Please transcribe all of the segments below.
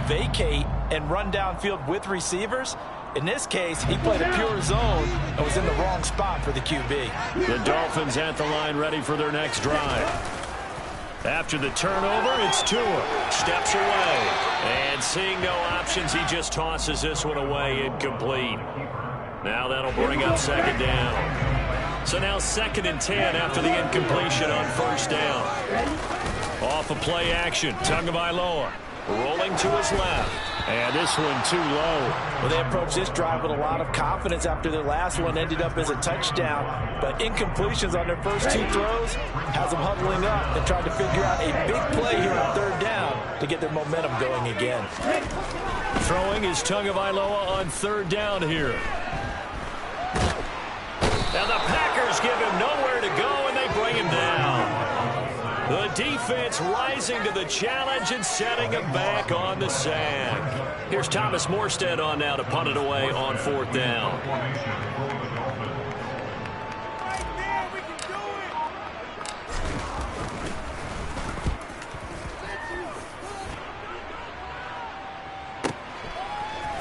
vacate and run downfield with receivers. In this case, he played a pure zone and was in the wrong spot for the QB. The Dolphins at the line ready for their next drive. After the turnover, it's Tua. Steps away. And seeing no options, he just tosses this one away, incomplete. Now that'll bring up second down. So now 2nd and 10 after the incompletion on first down. Off of play action, Tagovailoa rolling to his left. And this one too low. Well, they approached this drive with a lot of confidence after their last one ended up as a touchdown. But incompletions on their first 2 throws has them huddling up and trying to figure out a big play here on 3rd down to get their momentum going again. Throwing is Tagovailoa on 3rd down here. And the Packers give him nowhere to go, and they bring him down. The defense rising to the challenge and setting him back on the sack. Here's Thomas Morstead on now to punt it away on 4th down.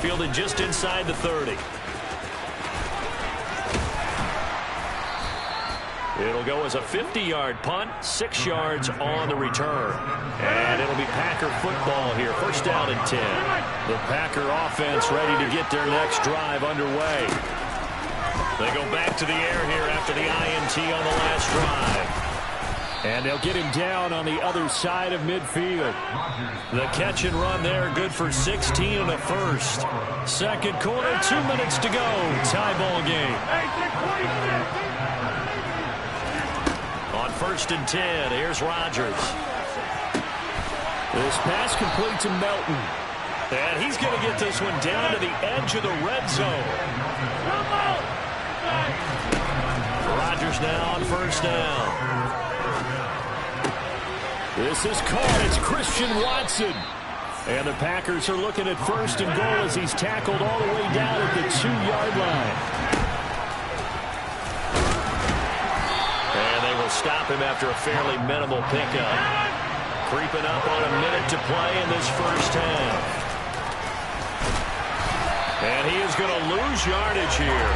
Fielded just inside the 30. It'll go as a 50-yard punt, 6 yards on the return. And it'll be Packer football here, 1st down and 10. The Packer offense ready to get their next drive underway. They go back to the air here after the INT on the last drive. And they'll get him down on the other side of midfield. The catch and run there, good for 16 and a first. 2nd quarter, 2 minutes to go. Tie ball game. On 1st and 10, here's Rodgers. This pass complete to Melton. And he's going to get this one down to the edge of the red zone. Rodgers now on 1st down. This is caught. It's Christian Watson. And the Packers are looking at 1st and goal as he's tackled all the way down at the 2-yard line. Stop him after a fairly minimal pickup. Creeping up on a minute to play in this first half. And he is going to lose yardage here.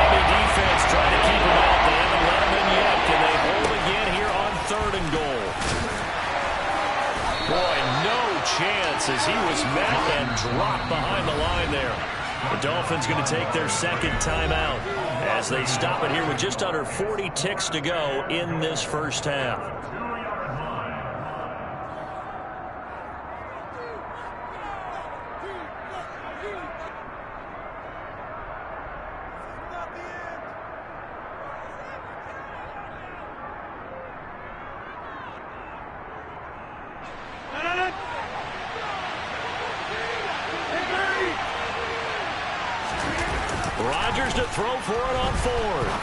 The defense trying to keep him out. They haven't let him in yet. Can they hold again here on 3rd and goal? Boy, no chance as he was met and dropped behind the line there. The Dolphins going to take their 2nd timeout as they stop it here with just under 40 ticks to go in this first half. Rodgers to throw for it on 4th.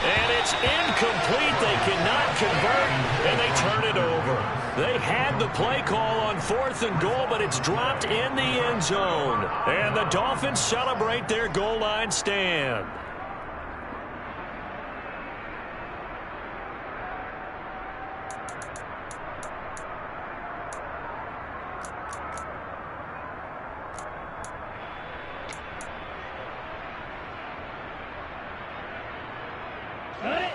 And it's incomplete. They cannot convert, and they turn it over. They had the play call on 4th and goal, but it's dropped in the end zone. And the Dolphins celebrate their goal line stand.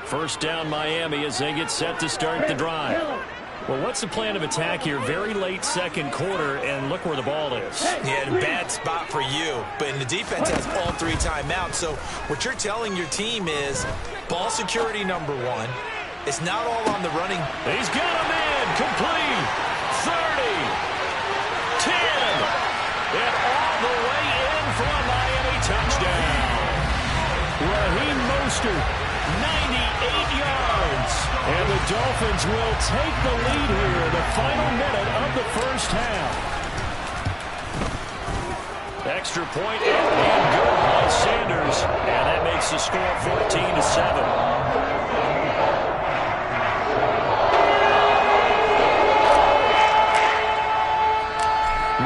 First down Miami as they get set to start the drive. Well, what's the plan of attack here? Very late 2nd quarter, and look where the ball is. Yeah, bad spot for you. But the defense has all 3 timeouts. So what you're telling your team is ball security number 1. It's not all on the running. He's got a man. Complete. 30. 10. And all the way in for a Miami touchdown. Raheem Mostert. 98 yards. And the Dolphins will take the lead here in the final minute of the first half. Extra point and good by Sanders. And that makes the score 14-7.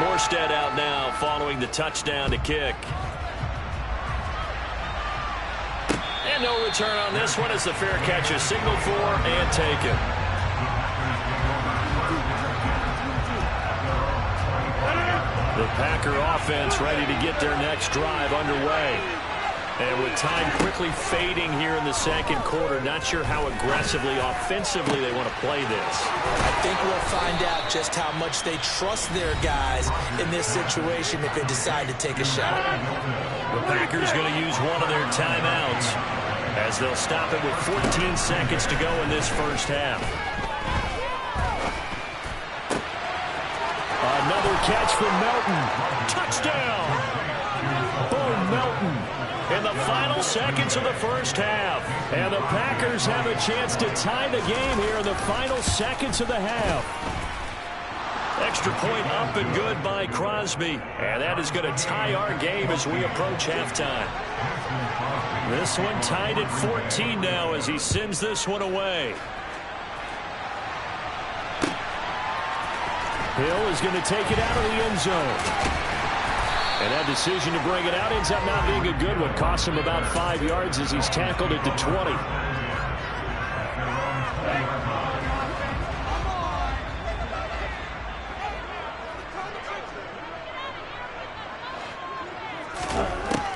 Morstead out now following the touchdown to kick. And no return on this one as the fair catch is signaled for and taken. The Packer offense ready to get their next drive underway. And with time quickly fading here in the second quarter, not sure how aggressively, offensively they want to play this. I think we'll find out just how much they trust their guys in this situation if they decide to take a shot. The Packers going to use one of their timeouts as they'll stop it with 14 seconds to go in this first half. Another catch from Melton. Touchdown! Boom, Melton. In the final seconds of the first half. And the Packers have a chance to tie the game here in the final seconds of the half. Extra point up and good by Crosby. And that is going to tie our game as we approach halftime. This one tied at 14 now as he sends this one away. Hill is going to take it out of the end zone. And that decision to bring it out ends up not being a good one. Costs him about 5 yards as he's tackled at the 20.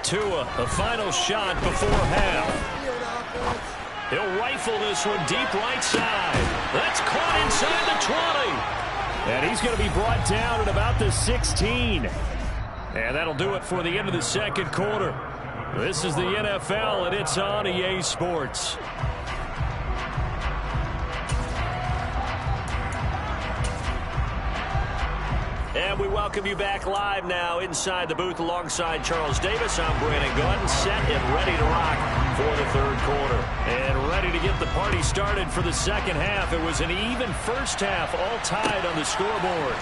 Tua, the final shot before half. He'll rifle this one deep right side. That's caught inside the 20. And he's going to be brought down at about the 16. And that'll do it for the end of the second quarter. This is the NFL, and it's on EA Sports. And we welcome you back live now inside the booth alongside Charles Davis. I'm Brandon Gordon, set and ready to rock for the third quarter. And ready to get the party started for the second half. It was an even first half, all tied on the scoreboard.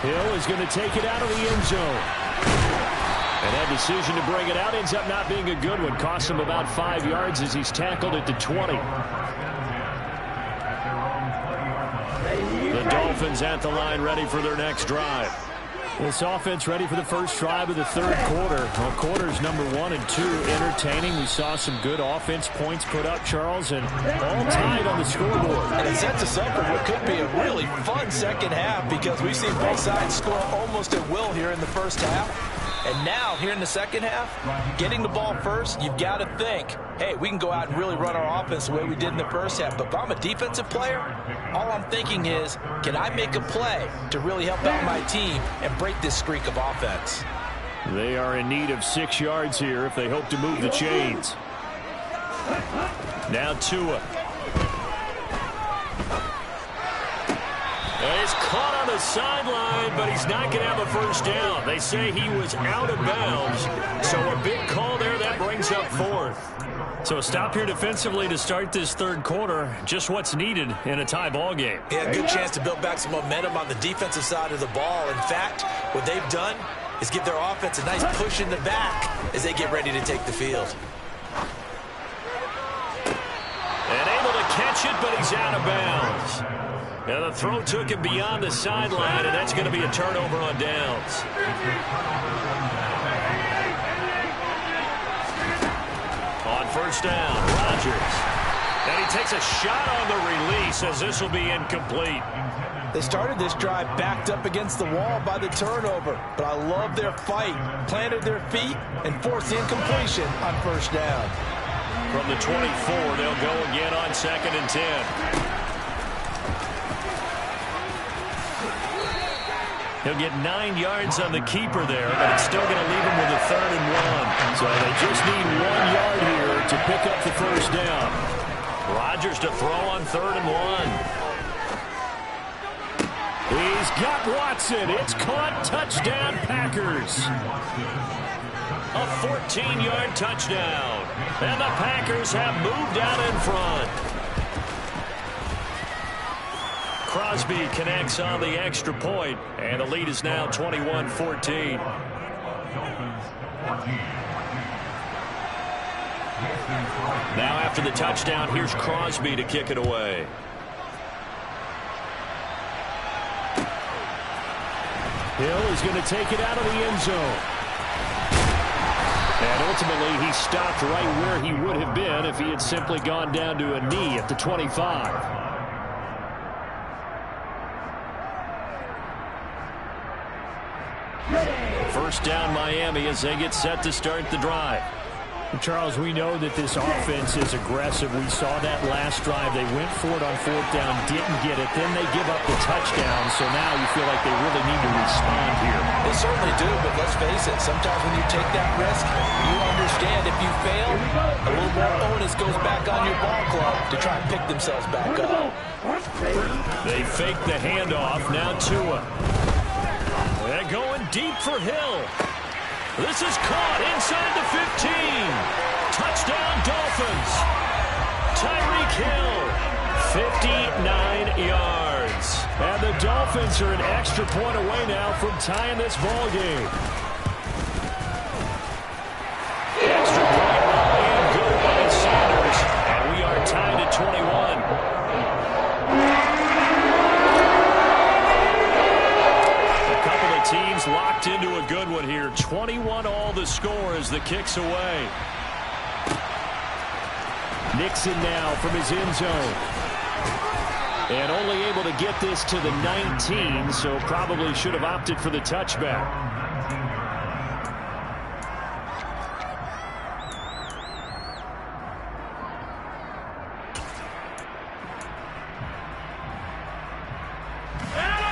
Hill is going to take it out of the end zone. And that decision to bring it out ends up not being a good one. Costs him about 5 yards as he's tackled at the 20. The Dolphins at the line ready for their next drive. This offense ready for the first drive of the third quarter. Well, quarters number 1 and 2 entertaining. We saw some good offense points put up, Charles, and all tied on the scoreboard. And it sets us up for what could be a really fun second half because we've seen both sides score almost at will here in the first half. And now, here in the second half, getting the ball first, you've got to think, hey, we can go out and really run our offense the way we did in the first half. But if I'm a defensive player, all I'm thinking is, can I make a play to really help out my team and break this streak of offense? They are in need of 6 yards here if they hope to move the chains. Now Tua. And he's caught on the sideline, but he's not going to have a first down. They say he was out of bounds. So a big call there that brings up fourth. So a stop here defensively to start this third quarter. Just what's needed in a tie ball game. Yeah, good chance to build back some momentum on the defensive side of the ball. In fact, what they've done is give their offense a nice push in the back as they get ready to take the field. And able to catch it, but he's out of bounds. And the throw took him beyond the sideline, and that's going to be a turnover on downs. On first down, Rodgers. And he takes a shot on the release as this will be incomplete. They started this drive backed up against the wall by the turnover, but I love their fight. Planted their feet and forced the incompletion on first down. From the 24, they'll go again on 2nd and 10. He'll get 9 yards on the keeper there, but it's still going to leave him with a 3rd and 1. So they just need 1 yard here to pick up the first down. Rodgers to throw on 3rd and 1. He's got Watson. It's caught. Touchdown, Packers. A 14-yard touchdown. And the Packers have moved out in front. Crosby connects on the extra point, and the lead is now 21-14. Now after the touchdown, here's Crosby to kick it away. Hill is going to take it out of the end zone. And ultimately, he stopped right where he would have been if he had simply gone down to a knee at the 25. Ready. First down Miami as they get set to start the drive. Charles, we know that this offense is aggressive. We saw that last drive. They went for it on fourth down, didn't get it. Then they give up the touchdown. So now you feel like they really need to respond here. They certainly do, but let's face it. Sometimes when you take that risk, you understand if you fail, a little more onus goes back on your ball club to try and pick themselves back up. They fake the handoff. Now Tua. They're going deep for Hill. This is caught inside the 15. Touchdown Dolphins. Tyreek Hill, 59 yards. And the Dolphins are an extra point away now from tying this ball game. Extra point and good by Sanders. And we are tied at 21. Teams locked into a good one here. 21 all the score as the kick's away. Nixon now from his end zone. And only able to get this to the 19, so probably should have opted for the touchback.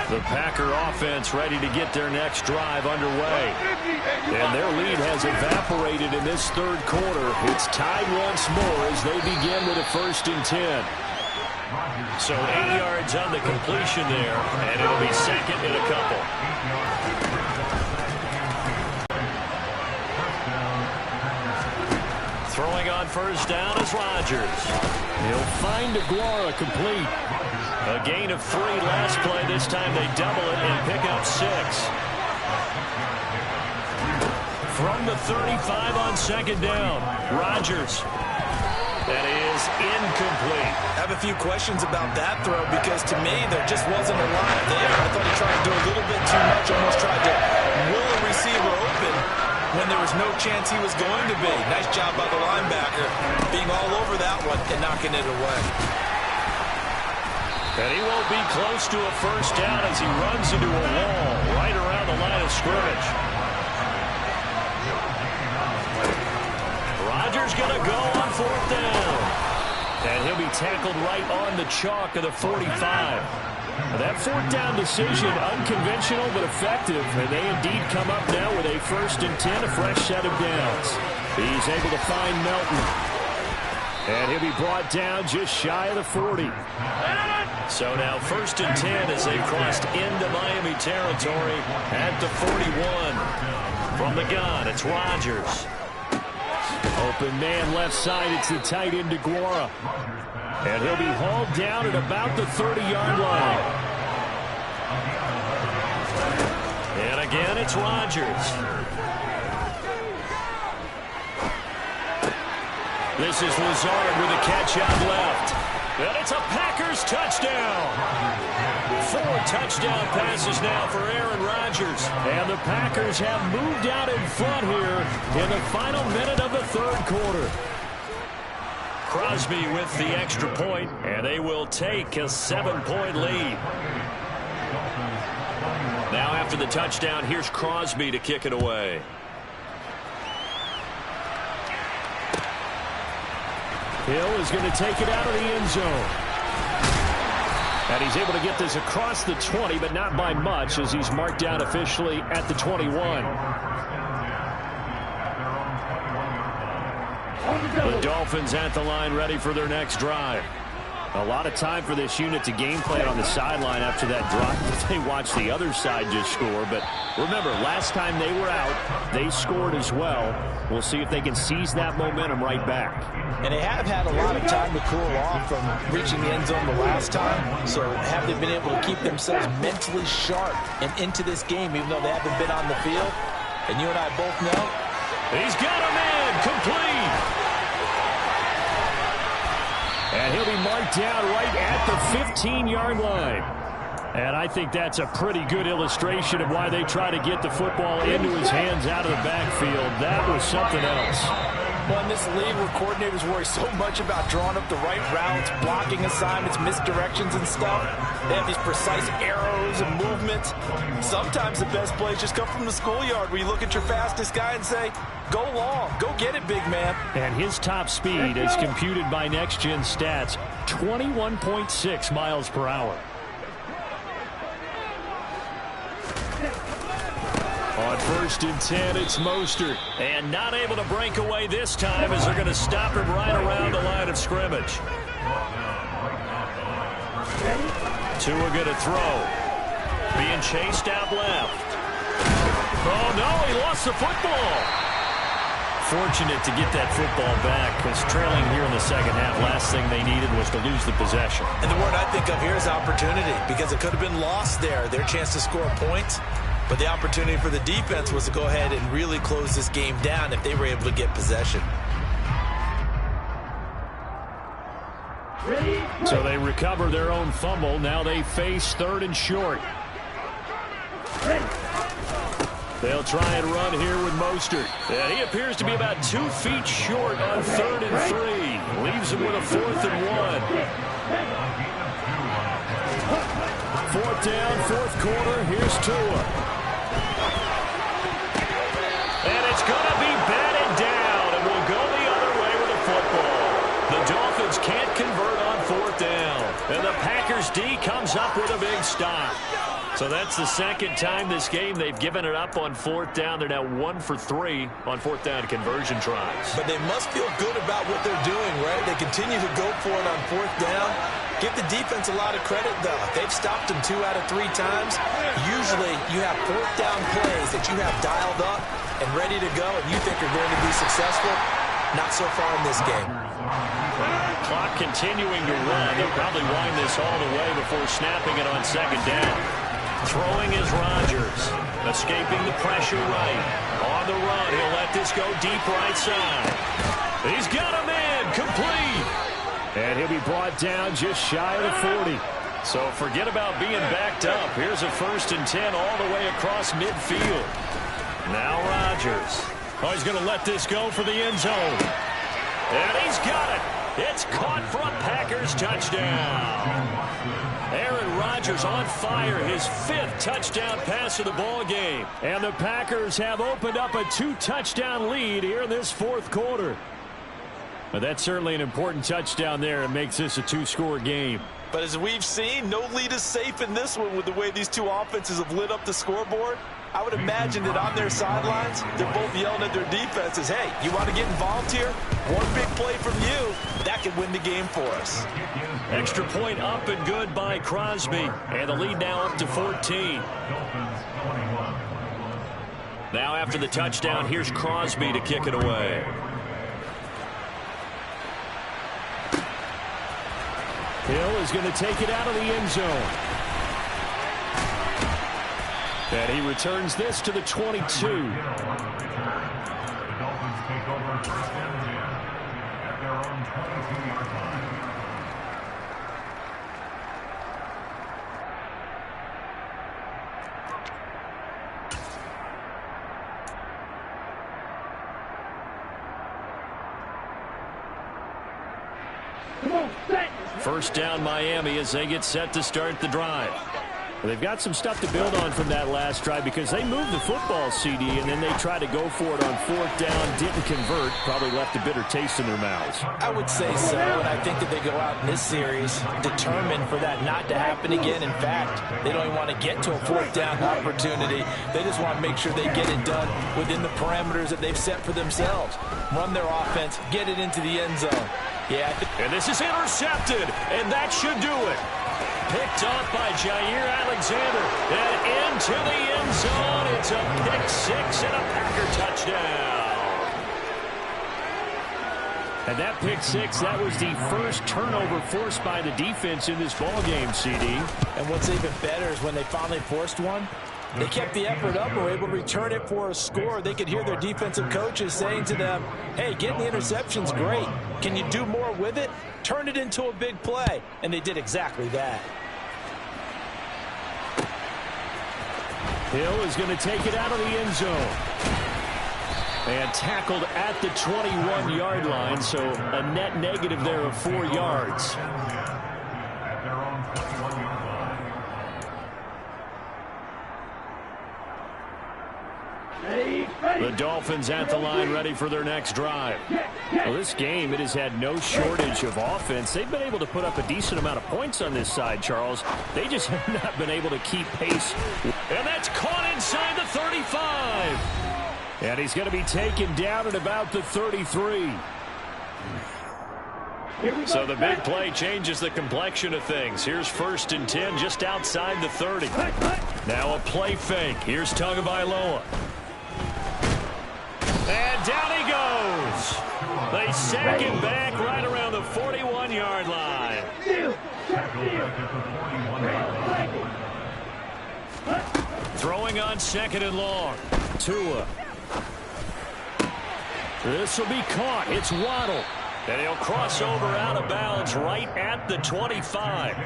The Packer offense ready to get their next drive underway. And their lead has evaporated in this third quarter. It's tied once more as they begin with a 1st and 10. So 8 yards on the completion there, and it'll be 2nd and a couple. Throwing on 1st down is Rodgers. He'll find Aguara complete. A gain of 3 last play. This time they double it and pick up 6. From the 35 on 2nd down, Rodgers. That is incomplete. I have a few questions about that throw because to me there just wasn't a lot there. I thought he tried to do a little bit too much, almost tried to will a receiver open when there was no chance he was going to be. Nice job by the linebacker being all over that one and knocking it away. And he won't be close to a 1st down as he runs into a wall right around the line of scrimmage. Rodgers going to go on 4th down. And he'll be tackled right on the chalk of the 45. That 4th down decision, unconventional but effective. And they indeed come up now with a 1st and 10, a fresh set of downs. He's able to find Melton. And he'll be brought down just shy of the 40. So now 1st and 10 as they've crossed into Miami territory at the 41. From the gun, it's Rodgers. Open man left side, it's the tight end Aguara. And he'll be hauled down at about the 30-yard line. And again, it's Rodgers. This is Lazard with a catch out left. And it's a Packers touchdown. 4 touchdown passes now for Aaron Rodgers. And the Packers have moved out in front here in the final minute of the 3rd quarter. Crosby with the extra point, and they will take a 7-point lead. Now after the touchdown, here's Crosby to kick it away. Hill is going to take it out of the end zone. And he's able to get this across the 20, but not by much as he's marked out officially at the 21. The Dolphins at the line ready for their next drive. A lot of time for this unit to game plan on the sideline after that drop. They watched the other side just score. But remember, last time they were out, they scored as well. We'll see if they can seize that momentum right back. And they have had a lot of time to cool off from reaching the end zone the last time. So have they been able to keep themselves mentally sharp and into this game, even though they haven't been on the field? And you and I both know. He's got a man complete. And he'll be marked down right at the 15-yard line. And I think that's a pretty good illustration of why they try to get the football into his hands out of the backfield. That was something else. Well, in this league where coordinators worry so much about drawing up the right routes, blocking assignments, misdirections and stuff, they have these precise arrows and movements. Sometimes the best plays just come from the schoolyard where you look at your fastest guy and say, go long, go get it, big man. And his top speed is computed by Next Gen Stats, 21.6 miles per hour. On 1st and 10, it's Mostert. And not able to break away this time as they're going to stop him right around the line of scrimmage. Tua going to throw. Being chased out left. Oh, no, he lost the football. Fortunate to get that football back because trailing here in the second half, last thing they needed was to lose the possession. And the word I think of here is opportunity because it could have been lost there, their chance to score points. But the opportunity for the defense was to go ahead and really close this game down if they were able to get possession. So they recover their own fumble. Now they face 3rd and short. They'll try and run here with Mostert. And he appears to be about 2 feet short on 3rd and 3. Leaves him with a 4th and 1. 4th down, 4th quarter. Here's Tua. And it's going to be batted down, and we'll go the other way with the football. The Dolphins can't convert on 4th down, and the Packers D comes up with a big stop. So that's the second time this game they've given it up on 4th down. They're now 1 for 3 on 4th down conversion tries. But they must feel good about what they're doing, right? They continue to go for it on 4th down. Give the defense a lot of credit, though. They've stopped them 2 out of 3 times. Usually you have 4th down plays that you have dialed up and ready to go, and you think are going to be successful. Not so far in this game. Clock continuing to run. They'll probably wind this all the way before snapping it on 2nd down. Throwing is Rodgers. Escaping the pressure right. On the run, he'll let this go deep right side. He's got him in. Complete. And he'll be brought down just shy of the 40. So forget about being backed up. Here's a 1st and 10 all the way across midfield. Now Rodgers. Oh, he's going to let this go for the end zone. And he's got it. It's caught for a Packers touchdown. Aaron Rodgers on fire, his 5th touchdown pass of the ball game. And the Packers have opened up a 2-touchdown lead here in this 4th quarter. But that's certainly an important touchdown there. It makes this a 2-score game. But as we've seen, no lead is safe in this one with the way these two offenses have lit up the scoreboard. I would imagine that on their sidelines, they're both yelling at their defenses, hey, you want to get involved here? One big play from you, that could win the game for us. Extra point up and good by Crosby. And the lead now up to 14. Now after the touchdown, here's Crosby to kick it away. Hill is going to take it out of the end zone. And he returns this to the 22. First down Miami as they get set to start the drive. Well, they've got some stuff to build on from that last drive because they moved the football, CD, and then they tried to go for it on 4th down, didn't convert, probably left a bitter taste in their mouths. I would say so, and I think that they go out in this series determined for that not to happen again. In fact, they don't even want to get to a 4th down opportunity. They just want to make sure they get it done within the parameters that they've set for themselves. Run their offense, get it into the end zone. Yeah, and this is intercepted, and that should do it. Picked off by Jair Alexander, and into the end zone. It's a pick-6 and a Packer touchdown. And that pick-6, that was the first turnover forced by the defense in this ballgame, CD. And what's even better is when they finally forced one, they kept the effort up and were able to return it for a score. They could hear their defensive coaches saying to them, hey, getting the interception's great. Can you do more with it? Turn it into a big play. And they did exactly that. Hill is going to take it out of the end zone. And tackled at the 21-yard line, so a net negative there of 4 yards. The Dolphins at the line ready for their next drive. Well, this game, it has had no shortage of offense. They've been able to put up a decent amount of points on this side, Charles. They just have not been able to keep pace. And that's caught inside the 35. And he's going to be taken down at about the 33. So the big play changes the complexion of things. Here's 1st and 10 just outside the 30. Now a play fake. Here's Tagovailoa. And down he goes. They sack him back right around the 41-yard line. Throwing on 2nd and long. Tua. This will be caught. It's Waddle. And he'll cross over out of bounds right at the 25.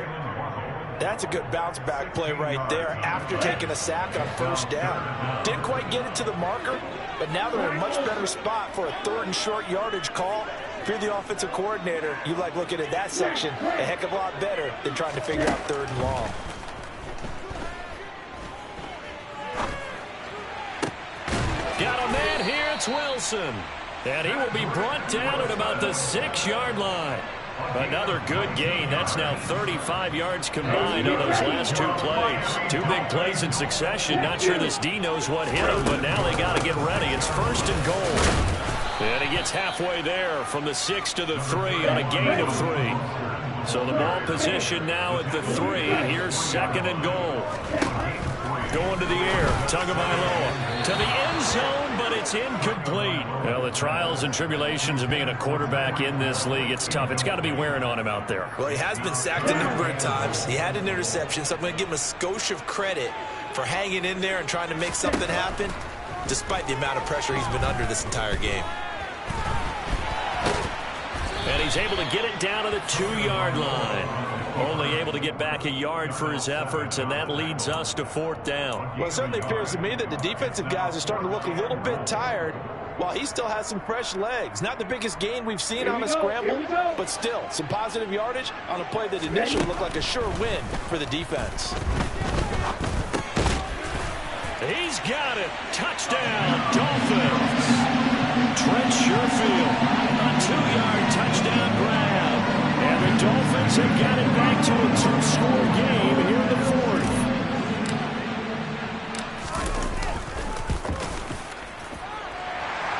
That's a good bounce-back play right there after taking a sack on 1st down. Didn't quite get it to the marker, but now they're in a much better spot for a 3rd and short yardage call. If you're the offensive coordinator, you like looking at that section a heck of a lot better than trying to figure out 3rd and long. Got a man here. It's Wilson. And he will be brought down at about the 6-yard line. Another good gain. That's now 35 yards combined on those last 2 plays. 2 big plays in succession. Not sure this D knows what hit him, but now they got to get ready. It's 1st and goal. And he gets halfway there from the 6 to the 3 on a gain of 3. So the ball position now at the 3. Here's 2nd and goal. Going to the air. Tagovailoa to the end zone, but it's incomplete. Well, the trials and tribulations of being a quarterback in this league, it's tough. It's got to be wearing on him out there. Well, he has been sacked a number of times. He had an interception, so I'm going to give him a skosh of credit for hanging in there and trying to make something happen, despite the amount of pressure he's been under this entire game. And he's able to get it down to the 2-yard line. Only able to get back a yard for his efforts, and that leads us to 4th down. Well, it certainly appears to me that the defensive guys are starting to look a little bit tired while he still has some fresh legs. Not the biggest gain we've seen on a scramble, but still some positive yardage on a play that initially looked like a sure win for the defense. He's got it. Touchdown, Dolphins. Trent Sherfield, a 2-yard touchdown grab. And the Dolphins have got it back to a 2-score game here in the 4th.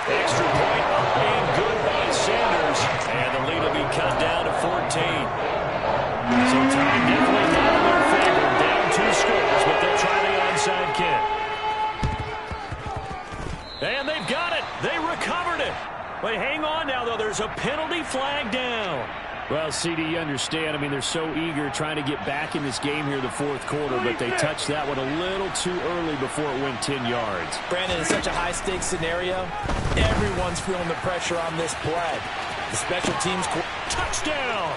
Extra point up and good by Sanders. And the lead will be cut down to 14. So time definitely not in their favor. Down 2 scores, but they'll try the onside kick. And they've got it. They recovered it. Wait, hang on now, though. There's a penalty flag down. Well, CD, you understand. I mean, they're so eager trying to get back in this game here the 4th quarter, but they touched that one a little too early before it went 10 yards. Brandon, in such a high-stakes scenario, everyone's feeling the pressure on this play. The special teams touchdown.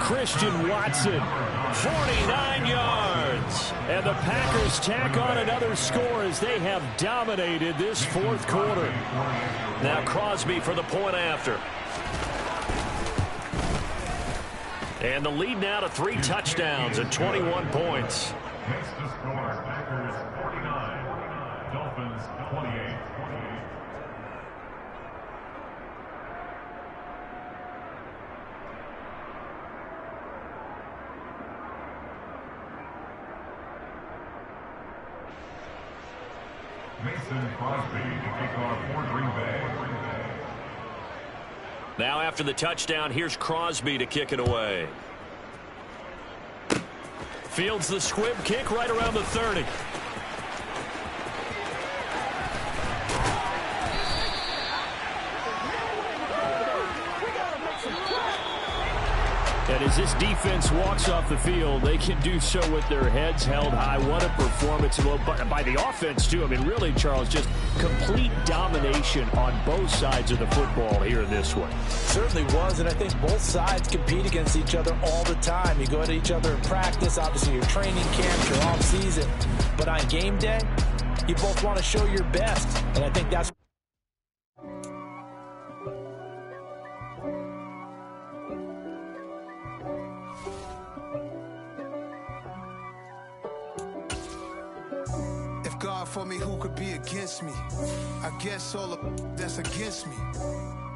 Christian Watson, 49 yards. And the Packers tack on another score as they have dominated this 4th quarter. Now Crosby for the point after. And the lead now to 3 touchdowns and 21 points. Next to score, Packers 49, Dolphins 28. Mason Crosby to kick off for Green Bay. Now after the touchdown, here's Crosby to kick it away. Fields the squib kick right around the 30. And as this defense walks off the field, they can do so with their heads held high. What a performance by the offense, too. I mean, really, Charles, just complete domination on both sides of the football here in this one. Certainly was, and I think both sides compete against each other all the time. You go at each other in practice, obviously your training camps, your off-season. But on game day, you both want to show your best, and I think that's for me, who could be against me? I guess all the that's against me.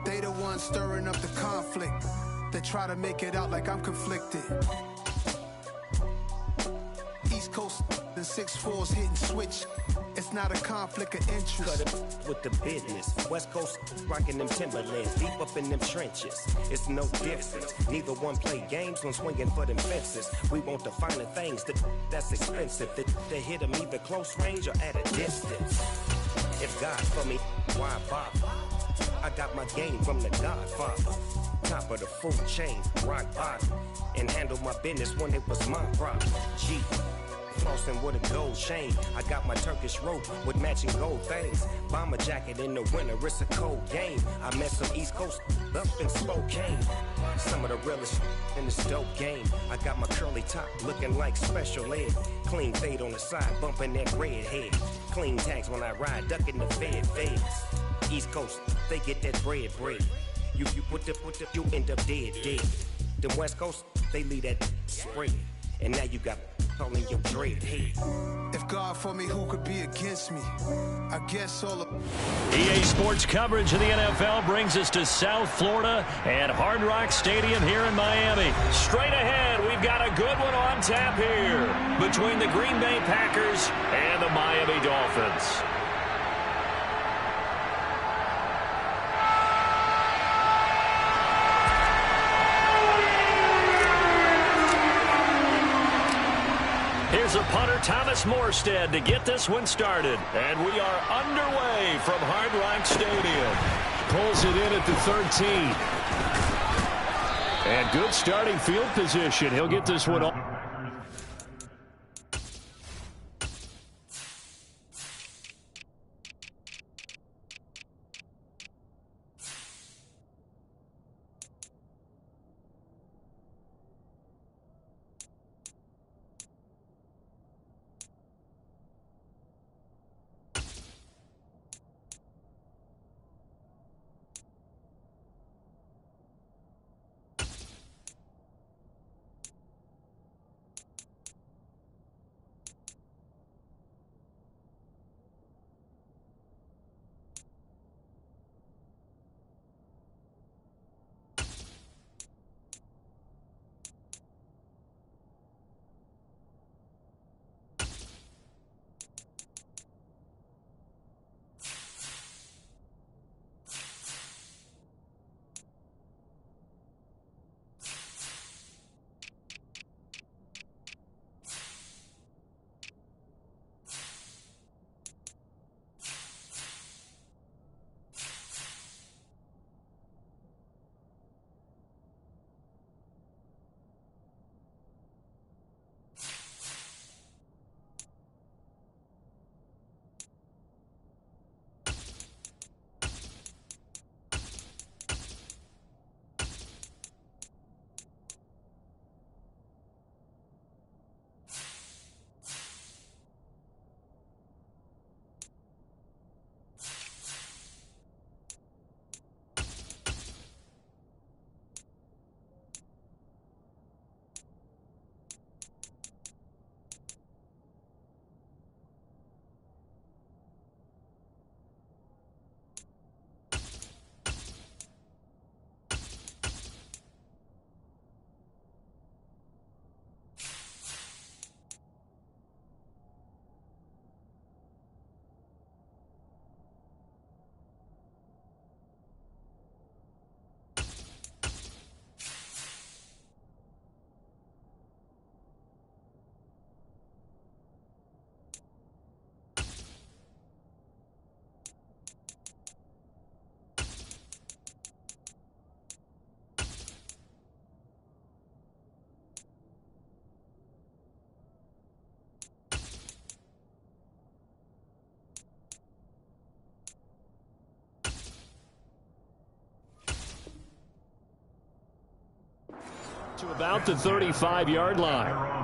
They the ones stirring up the conflict. They try to make it out like I'm conflicted. East Coast and 6'4s hitting switch. It's not a conflict of interest. Cut it with the business. West Coast rocking them Timberlands, deep up in them trenches. It's no difference. Neither one play games when swinging for them fences. We want the finer things that's expensive. They hit them either close range or at a distance. If God for me, why bother? I got my game from the Godfather. Top of the food chain, rock bottom. And handle my business when it was my problem. G. Flossing with a gold chain. I got my Turkish rope with matching gold things. Bomber jacket in the winter, it's a cold game. I met some East Coast up in Spokane. Some of the realest in this dope game. I got my curly top looking like special ed. Clean fade on the side, bumping that red head. Clean tags when I ride, ducking the feds. East Coast, they get that bread. You put you end up dead. The West Coast, they leave that spread. And now you got calling your dread head. If God for me, who could be against me? I guess all of EA Sports coverage of the NFL brings us to South Florida and Hard Rock Stadium here in Miami. Straight ahead, we've got a good one on tap here between the Green Bay Packers and the Miami Dolphins. Here's a punter, Thomas Morstead, to get this one started. And we are underway from Hard Rock Stadium. Pulls it in at the 13. And good starting field position. He'll get this one off. To about the 35-yard line.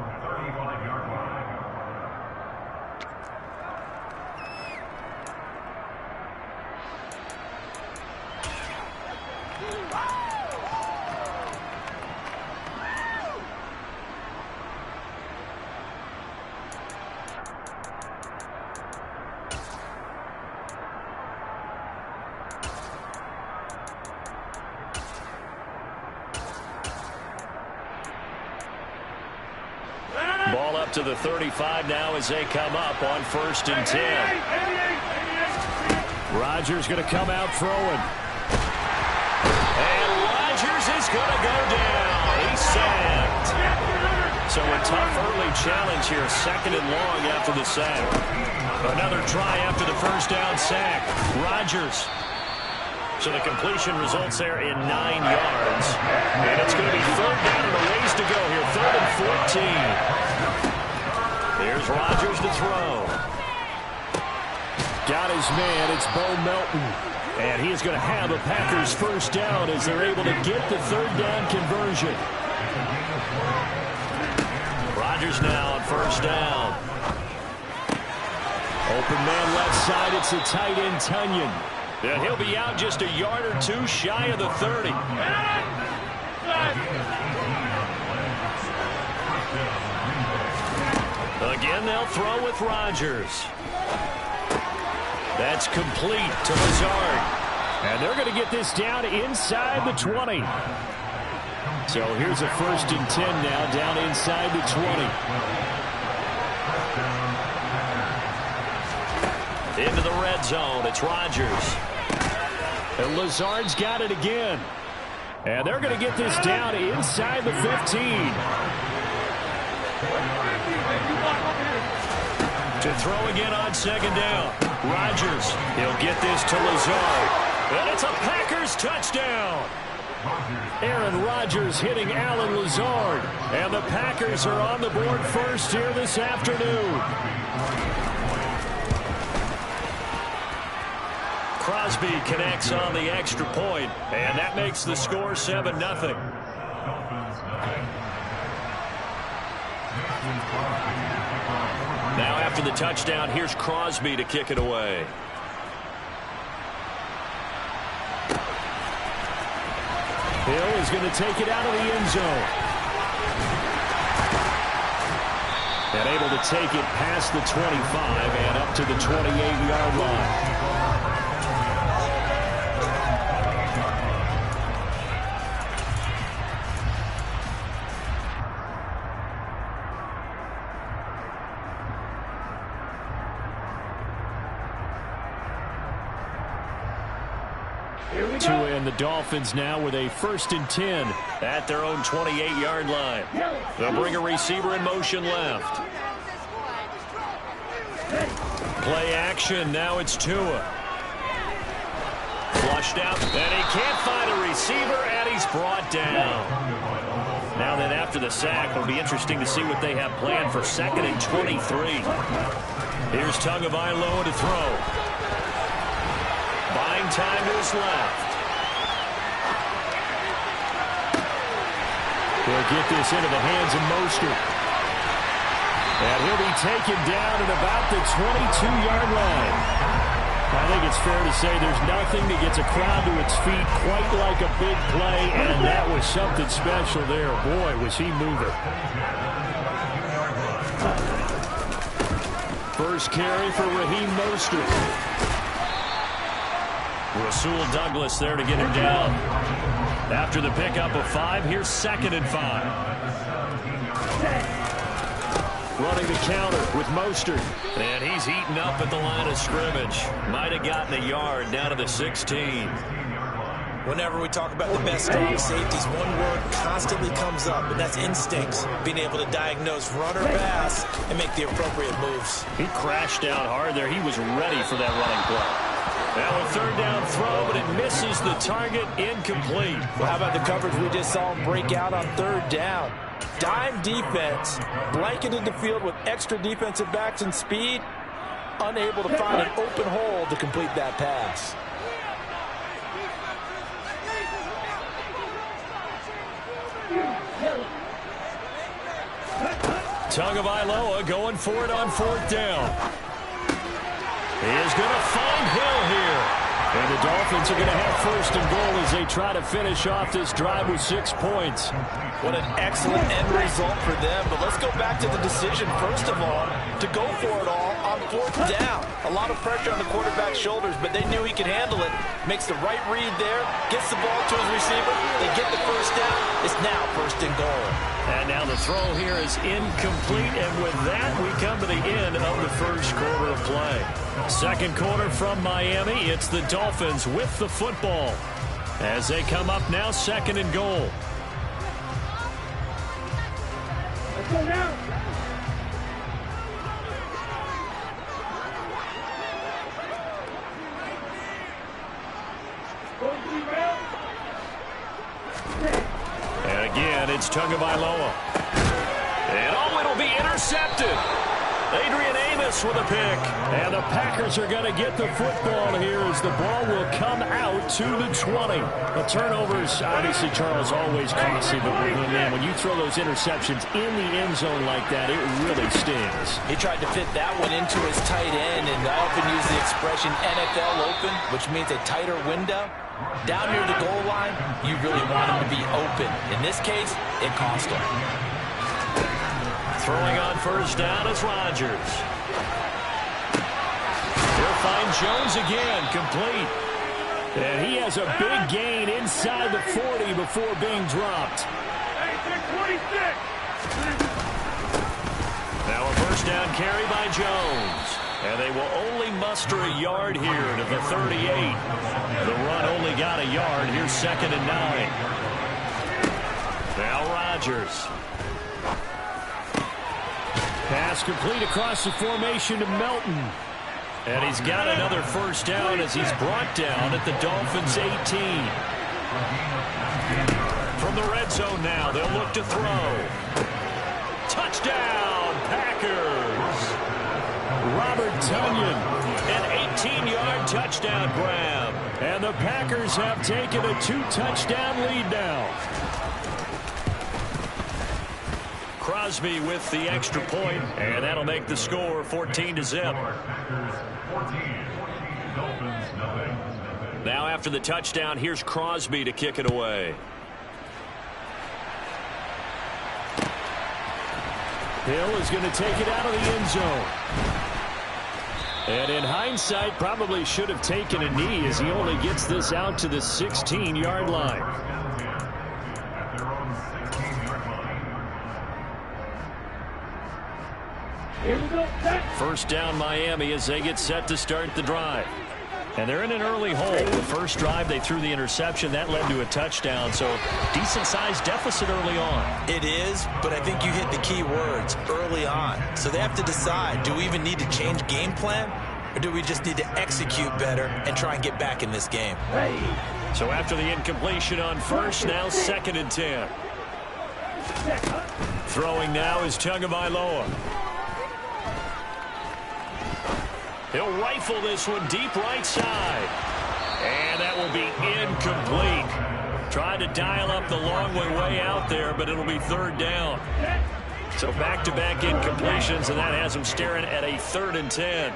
Ball up to the 35 now as they come up on 1st and 10. Rodgers going to come out throwing. And Rodgers is going to go down. He's sacked. So a tough early challenge here, 2nd and long after the sack. Another try after the first down sack. Rodgers. So the completion results there in 9 yards. And it's going to be 3rd down and a ways to go here. 3rd and 14. Here's Rodgers to throw. Got his man. It's Bo Melton. And he is going to have a Packers first down as they're able to get the 3rd down conversion. Rodgers now on 1st down. Open man left side. It's the tight end, Tunyon. And he'll be out just a yard or two shy of the 30. Again, they'll throw with Rodgers. That's complete to Lazard. And they're going to get this down inside the 20. So here's a 1st and 10 now down inside the 20. Into the red zone. It's Rodgers. And Lazard's got it again. And they're going to get this down inside the 15. To throw again on 2nd down. Rodgers. He'll get this to Lazard. And it's a Packers touchdown. Aaron Rodgers hitting Alan Lazard. And the Packers are on the board first here this afternoon. Crosby connects on the extra point, and that makes the score 7-0. Now after the touchdown, here's Crosby to kick it away. Hill is going to take it out of the end zone. And able to take it past the 25 and up to the 28-yard line. And the Dolphins now with a 1st and 10 at their own 28-yard line. They'll bring a receiver in motion left. Play action. Now it's Tua. Flushed out, and he can't find a receiver, and he's brought down. Now then, after the sack, it'll be interesting to see what they have planned for 2nd and 23. Here's Tagovailoa to throw. Buying time to his left. He'll get this into the hands of Mostert. And he'll be taken down at about the 22-yard line. I think it's fair to say there's nothing that gets a crowd to its feet quite like a big play, and that was something special there. Boy, was he moving. First carry for Raheem Mostert. Rasul Douglas there to get him down. After the pickup of 5, here's 2nd and 5. Running the counter with Mostert. And he's eaten up at the line of scrimmage. Might have gotten a yard down to the 16. Whenever we talk about the best strong safeties, one word constantly comes up, and that's instincts. Being able to diagnose run or pass and make the appropriate moves. He crashed down hard there. He was ready for that running play. Now a 3rd down throw, but it misses the target, incomplete. Well, how about the coverage we just saw him break out on 3rd down? Dime defense, blanketed the field with extra defensive backs and speed, unable to find an open hole to complete that pass. Tagovailoa going for it on 4th down. He is going to find Hill here. And the Dolphins are going to have 1st and goal as they try to finish off this drive with 6 points. What an excellent end result for them. But let's go back to the decision, first of all, to go for it all on 4th down. A lot of pressure on the quarterback's shoulders, but they knew he could handle it. Makes the right read there, gets the ball to his receiver. They get the first down. It's now 1st and goal. And now the throw here is incomplete, and with that, we come to the end of the first quarter of play. Second quarter from Miami. It's the Dolphins with the football as they come up now 2nd and goal. Let's go now. And again, it's Tagovailoa. And oh, it'll be intercepted. Adrian Amos with a pick. And the Packers are going to get the football here as the ball will come out to the 20. The turnovers, obviously, Charles, always costly. But man, when you throw those interceptions in the end zone like that, it really stings. He tried to fit that one into his tight end, and I often use the expression NFL open, which means a tighter window. Down near the goal line, you really want him to be open. In this case, it cost him. Throwing on first down is Rodgers. He'll find Jones again, complete. And he has a big gain inside the 40 before being dropped. Now a first down carry by Jones. And they will only muster a yard here to the 38. The run only got a yard. Here's 2nd and 9. Now Rodgers. Pass complete across the formation to Melton. And he's got another first down as he's brought down at the Dolphins' 18. From the red zone now, they'll look to throw. Touchdown, Packers. Robert Tonyan, an 18-yard touchdown grab. And the Packers have taken a 2-touchdown lead now. Crosby with the extra point, and that'll make the score 14-0. Now after the touchdown, here's Crosby to kick it away. Hill is going to take it out of the end zone. And in hindsight, probably should have taken a knee as he only gets this out to the 16-yard line. First down Miami as they get set to start the drive. And they're in an early hole. The first drive they threw the interception. That led to a touchdown. So decent-sized deficit early on. It is, but I think you hit the key words, early on. So they have to decide, do we even need to change game plan? Or do we just need to execute better and try and get back in this game? So after the incompletion on first, now 2nd and 10. Throwing now is Tagovailoa. He'll rifle this one deep right side. And that will be incomplete. Tried to dial up the long way out there, but it'll be 3rd down. So back-to-back incompletions, and that has him staring at a 3rd and 10.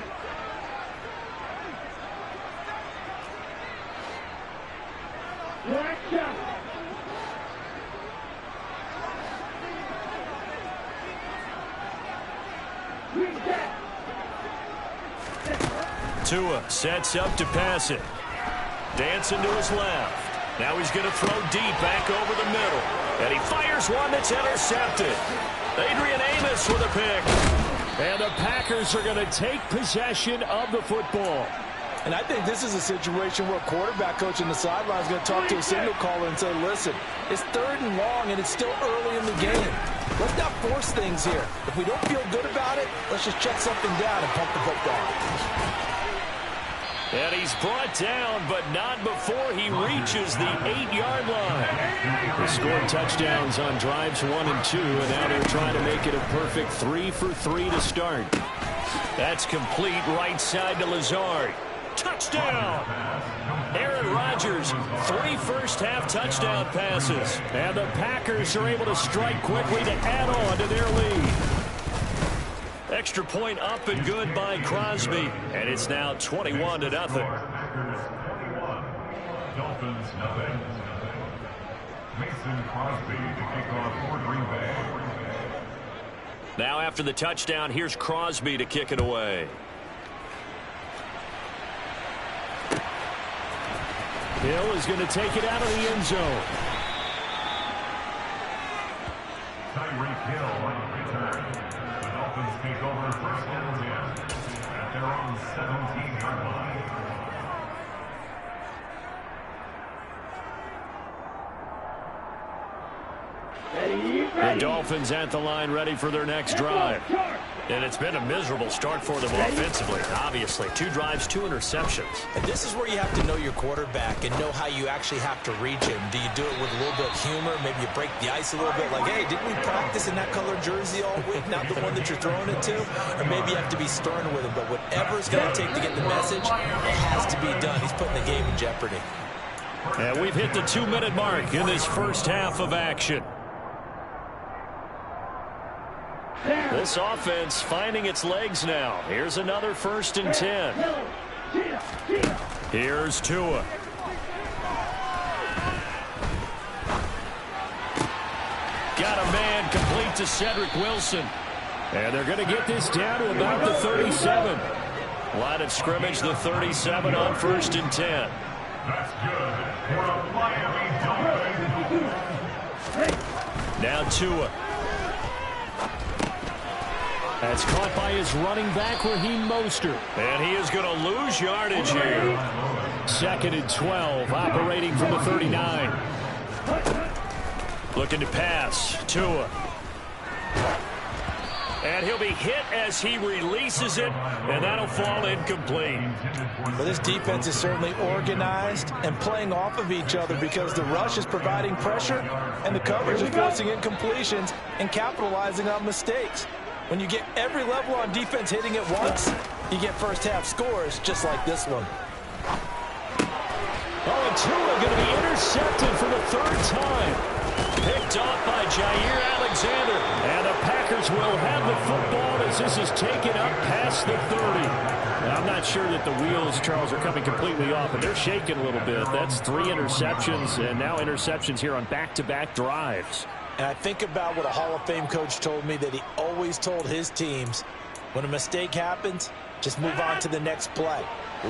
Tua sets up to pass it. Dancing to his left. Now he's going to throw deep back over the middle. And he fires one that's intercepted. Adrian Amos with a pick. And the Packers are going to take possession of the football. And I think this is a situation where a quarterback coach in the sideline is going to talk to a signal caller and say, listen, it's 3rd and long and it's still early in the game. Let's not force things here. If we don't feel good about it, let's just check something down and pump the football. And he's brought down, but not before he reaches the 8-yard line. They scored touchdowns on drives 1 and 2, and now they're trying to make it a perfect 3 for 3 to start. That's complete right side to Lazard. Touchdown! Aaron Rodgers, 3 first-half touchdown passes. And the Packers are able to strike quickly to add on to their lead. Extra point up and good by Crosby. And it's now 21-0. Packers 21, Dolphins nothing. Mason Crosby to kick off for Green Bay. Now after the touchdown, here's Crosby to kick it away. Hill is going to take it out of the end zone. Tyreek Hill on the return. The Dolphins take over first and 10 at their own 17-yard line. The Dolphins at the line, ready for their next drive. And it's been a miserable start for them offensively, obviously. 2 drives, 2 interceptions. And this is where you have to know your quarterback and know how you actually have to reach him. Do you do it with a little bit of humor? Maybe you break the ice a little bit, like, hey, didn't we practice in that colored jersey all week, not the one that you're throwing it to? Or maybe you have to be stern with him. But whatever it's going to take to get the message, it has to be done. He's putting the game in jeopardy. And we've hit the 2-minute mark in this first half of action. This offense finding its legs now. Here's another 1st and 10. Here's Tua. Got a man complete to Cedric Wilson. And they're going to get this down to about the 37. Line of scrimmage, the 37 on 1st and 10. That's good for a Miami Dolphins. Now Tua. That's caught by his running back, Raheem Mostert. And he is going to lose yardage here. 2nd and 12, operating from the 39. Looking to pass. Tua. And he'll be hit as he releases it, and that'll fall incomplete. Well, this defense is certainly organized and playing off of each other because the rush is providing pressure and the coverage is forcing incompletions and capitalizing on mistakes. When you get every level on defense hitting at once, you get first-half scores just like this one. Oh, and Tua going to be intercepted for the 3rd time. Picked off by Jair Alexander. And the Packers will have the football as this is taken up past the 30. I'm not sure that the wheels, Charles, are coming completely off, but they're shaking a little bit. That's 3 interceptions, and now interceptions here on back-to-back drives. And I think about what a Hall of Fame coach told me that he always told his teams, when a mistake happens, just move on to the next play.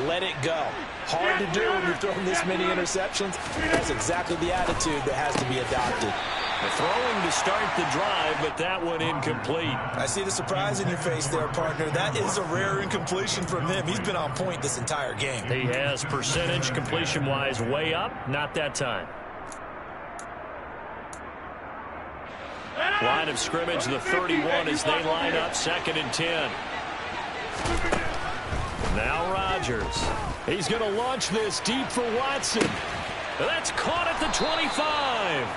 Let it go. Hard to do when you're throwing this many interceptions. That's exactly the attitude that has to be adopted. The throwing to start the drive, but that one incomplete. I see the surprise in your face there, partner. That is a rare incompletion from him. He's been on point this entire game. He has percentage completion-wise way up. Not that time. Line of scrimmage, the 31 as they line up 2nd and 10. Now Rodgers. He's going to launch this deep for Watson. That's caught at the 25.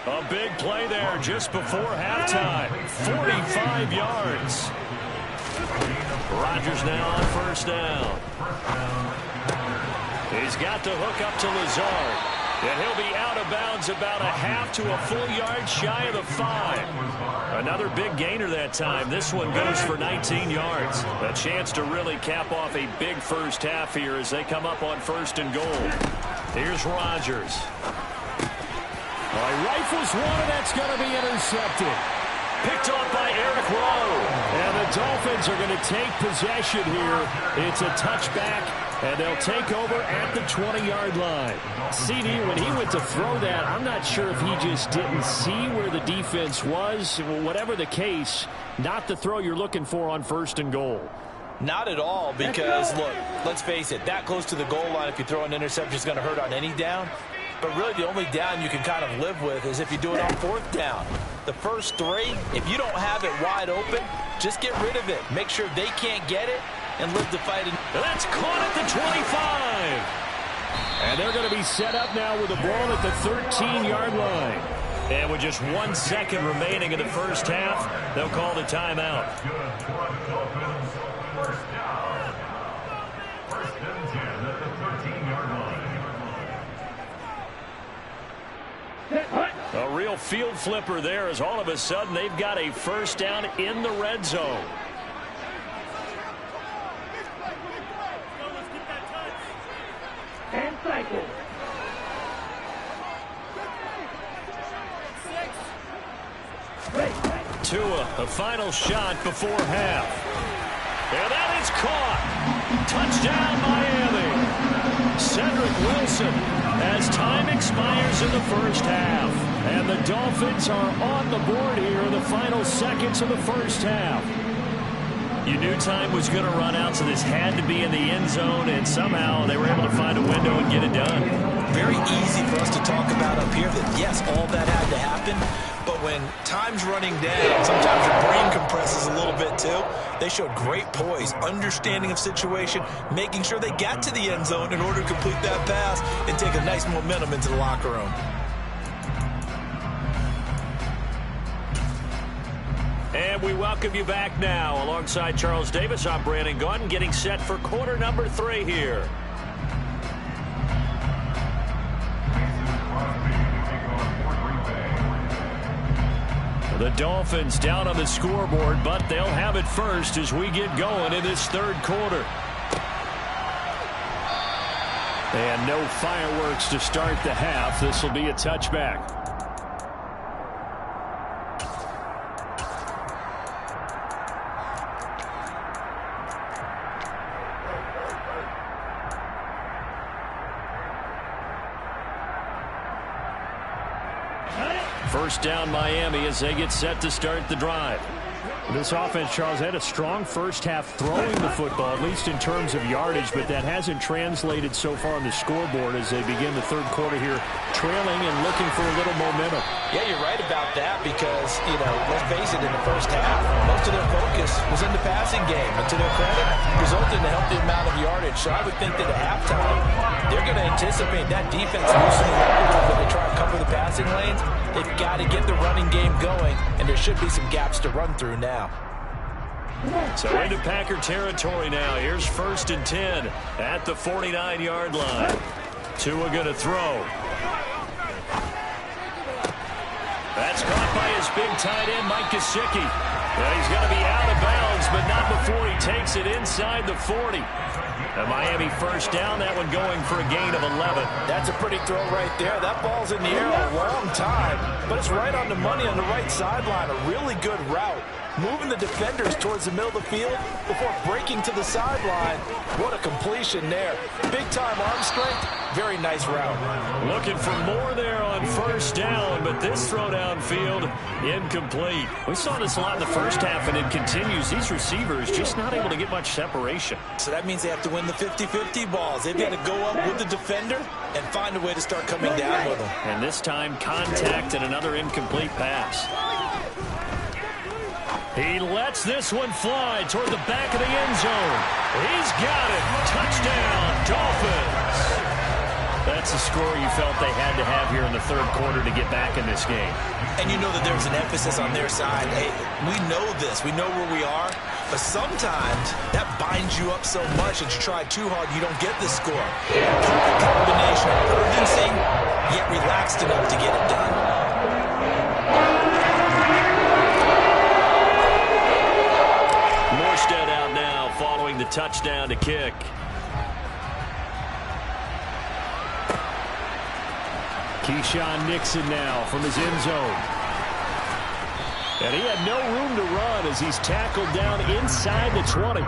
A big play there just before halftime. 45 yards. Rodgers now on 1st down. He's got the hook up to Lazard. And he'll be out of bounds about a half to a full yard shy of the 5. Another big gainer that time. This one goes for 19 yards. A chance to really cap off a big first half here as they come up on 1st and goal. Here's Rodgers. Rifles one, and that's going to be intercepted. Picked off by Eric Rowe. And the Dolphins are going to take possession here. It's a touchback, and they'll take over at the 20-yard line. CD, when he went to throw that, I'm not sure if he just didn't see where the defense was. Whatever the case, not the throw you're looking for on 1st and goal. Not at all, because, look, let's face it, that close to the goal line, if you throw an interception, is going to hurt on any down. But really, the only down you can kind of live with is if you do it on 4th down. The first 3, if you don't have it wide open, just get rid of it. Make sure they can't get it and live the fight. That's caught at the 25. And they're going to be set up now with the ball at the 13-yard line. And with just 1 second remaining in the first half, they'll call the timeout. Good for the Dolphins. 1st down. 1st and 10 at the 13-yard line. A real field flipper there as all of a sudden they've got a 1st down in the red zone. And cycle. Tua, a final shot before half. And that is caught. Touchdown, Miami. Cedric Wilson as time expires in the first half. And the Dolphins are on the board here in the final seconds of the first half. You knew time was going to run out, so this had to be in the end zone, and somehow they were able to find a window and get it done. Very easy for us to talk about up here that, yes, all that had to happen, but when time's running down, sometimes your brain compresses a little bit too. They showed great poise, understanding of situation, making sure they got to the end zone in order to complete that pass and take a nice momentum into the locker room. And we welcome you back now. Alongside Charles Davis, I'm Brandon Gunn, getting set for quarter number 3 here. The Dolphins down on the scoreboard, but they'll have it first as we get going in this third quarter. And no fireworks to start the half. This will be a touchback. First down Miami as they get set to start the drive. This offense, Charles, had a strong first half throwing the football, at least in terms of yardage, but that hasn't translated so far on the scoreboard as they begin the third quarter here, trailing and looking for a little momentum. Yeah, you're right about that because, let's face it, in the first half, most of their focus was in the passing game. And to their credit, resulted in a healthy amount of yardage. So I would think that at halftime, they're going to anticipate that defense loosening up when they try to cover the passing lanes. They've got to get the running game going, and there should be some gaps to run through now. So into Packer territory now. Here's 1st and 10 at the 49-yard line. Tua going to throw. That's caught by his big tight end, Mike Gesicki. Well, he's going to be out of bounds, but not before he takes it inside the 40. A Miami first down, that one going for a gain of 11. That's a pretty throw right there. That ball's in the air a long time, but it's right on the money on the right sideline. A really good route. Moving the defenders towards the middle of the field before breaking to the sideline. What a completion there. Big-time arm strength. Very nice route. Looking for more there on first down, but this throw downfield incomplete. We saw this a lot in the first half, and it continues. These receivers just not able to get much separation. So that means they have to win the 50-50 balls. They've got to go up with the defender and find a way to start coming down with them. And this time, contact and another incomplete pass. He lets this one fly toward the back of the end zone. He's got it. Touchdown, Dolphins. That's the score you felt they had to have here in the third quarter to get back in this game. And you know that there's an emphasis on their side. Hey, we know this. We know where we are. But sometimes that binds you up so much that you try too hard, you don't get the score. Perfect combination of urgency, yet relaxed enough to get it done. Morstead out now following the touchdown to kick. Keyshawn Nixon now from his end zone. And he had no room to run as he's tackled down inside the 20.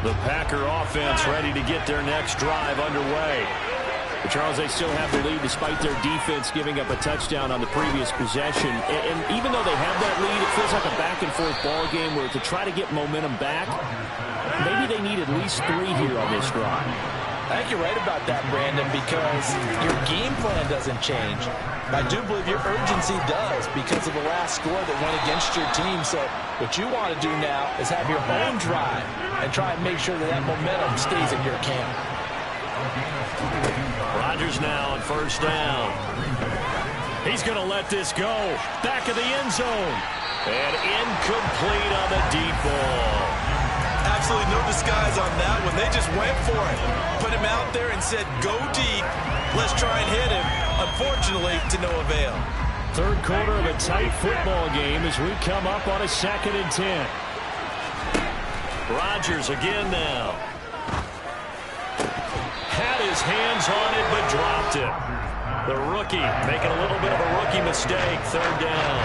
The Packer offense ready to get their next drive underway. But Charles, they still have the lead despite their defense giving up a touchdown on the previous possession. And even though they have that lead, it feels like a back-and-forth ball game where to try to get momentum back, maybe they need at least 3 here on this drive. I think you're right about that, Brandon, because your game plan doesn't change. I do believe your urgency does because of the last score that went against your team. So what you want to do now is have your own drive and try and make sure that that momentum stays in your camp. Rodgers now on first down. He's going to let this go. Back of the end zone. And incomplete on the deep ball. Absolutely no disguise on that one. They just went for it. Put him out there and said, go deep. Let's try and hit him. Unfortunately, to no avail. Third quarter of a tight football game as we come up on a 2nd and 10. Rodgers again now. Had his hands on it, but dropped it. The rookie making a little bit of a rookie mistake. Third down.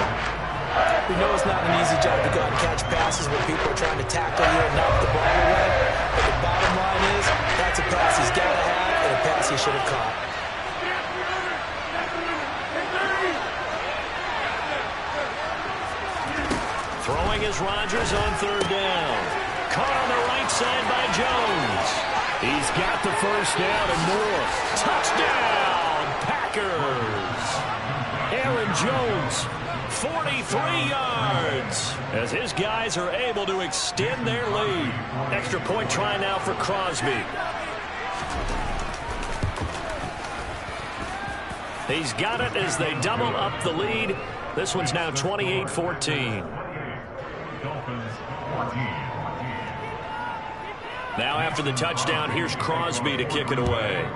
We know it's not an easy job to go out and catch passes when people are trying to tackle you and knock the ball away. But the bottom line is, that's a pass he's got to have and a pass he should have caught. Throwing is Rodgers on third down. Caught on the right side by Jones. He's got the first down and more. Touchdown, Packers. Aaron Jones, 43 yards, as his guys are able to extend their lead. Extra point try now for Crosby. He's got it as they double up the lead. This one's now 28-14. Now after the touchdown, here's Crosby to kick it away.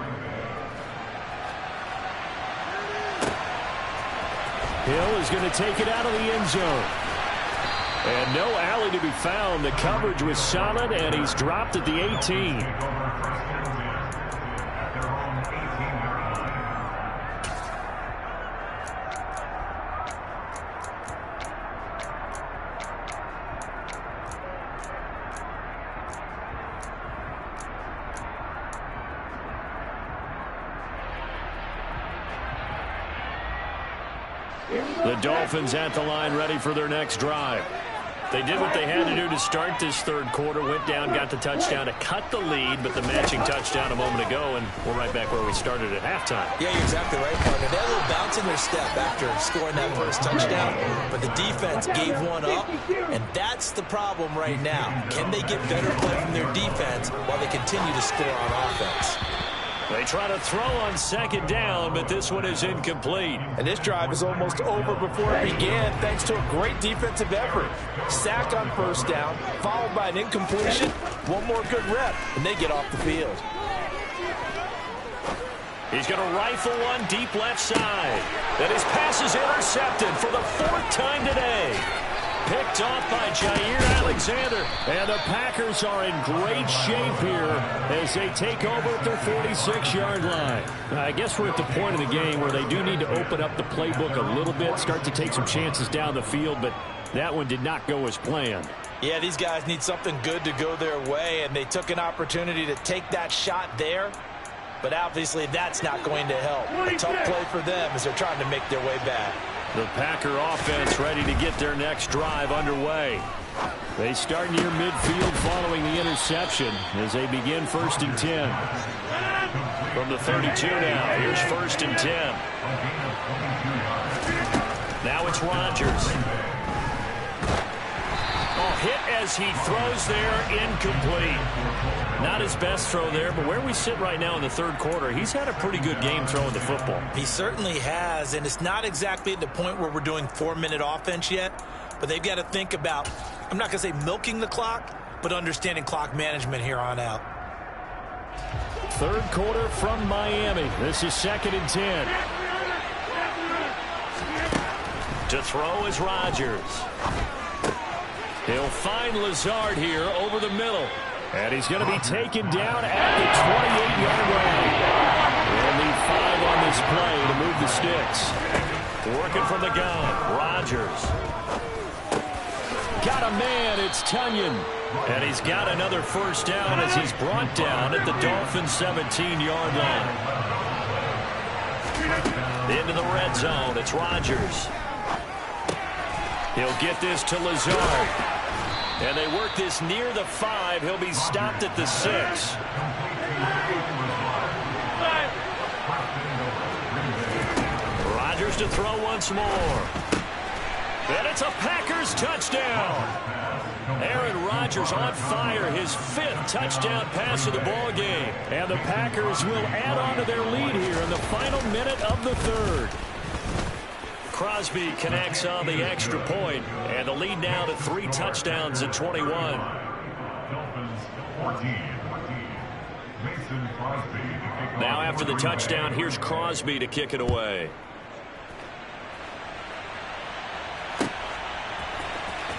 Hill is going to take it out of the end zone. And no alley to be found. The coverage was solid, and he's dropped at the 18. The Dolphins at the line ready for their next drive. They did what they had to do to start this third quarter, went down, got the touchdown to cut the lead, but the matching touchdown a moment ago, and we're right back where we started at halftime. Yeah, you're exactly right, partner. They had a little bounce in their step after scoring that first touchdown, but the defense gave one up, and that's the problem right now. Can they get better play from their defense while they continue to score on offense? They try to throw on second down, but this one is incomplete. And this drive is almost over before it began thanks to a great defensive effort. Sack on first down, followed by an incompletion. One more good rep, and they get off the field. He's going to rifle one deep left side. Then his pass is intercepted for the fourth time today. Picked off by Jair Alexander. And the Packers are in great shape here as they take over at their 46-yard line. I guess we're at the point of the game where they do need to open up the playbook a little bit, start to take some chances down the field, but that one did not go as planned. Yeah, these guys need something good to go their way, and they took an opportunity to take that shot there. But obviously that's not going to help. A tough play for them as they're trying to make their way back. The Packer offense ready to get their next drive underway. They start near midfield following the interception as they begin 1st and 10. From the 32 now, here's 1st and 10. Now it's Rodgers. Oh, hit as he throws there, incomplete. Not his best throw there, but where we sit right now in the third quarter, he's had a pretty good game throwing the football. He certainly has, and it's not exactly at the point where we're doing 4-minute offense yet, but they've got to think about, I'm not going to say milking the clock, but understanding clock management here on out. Third quarter from Miami. This is 2nd and 10. To throw is Rodgers. He'll find Lazard here over the middle. And he's going to be taken down at the 28-yard line. They'll need 5 on this play to move the sticks. Working from the gun, Rodgers. Got a man, it's Tunyon. And he's got another first down as he's brought down at the Dolphins' 17-yard line. Into the red zone, it's Rodgers. He'll get this to Lazard. And they work this near the 5. He'll be stopped at the 6. Rodgers to throw once more. And it's a Packers touchdown. Aaron Rodgers on fire, his 5th touchdown pass of the ball game. And the Packers will add on to their lead here in the final minute of the third. Crosby connects on the extra point, and the lead now to 3 touchdowns at 21. Now after the touchdown, here's Crosby to kick it away.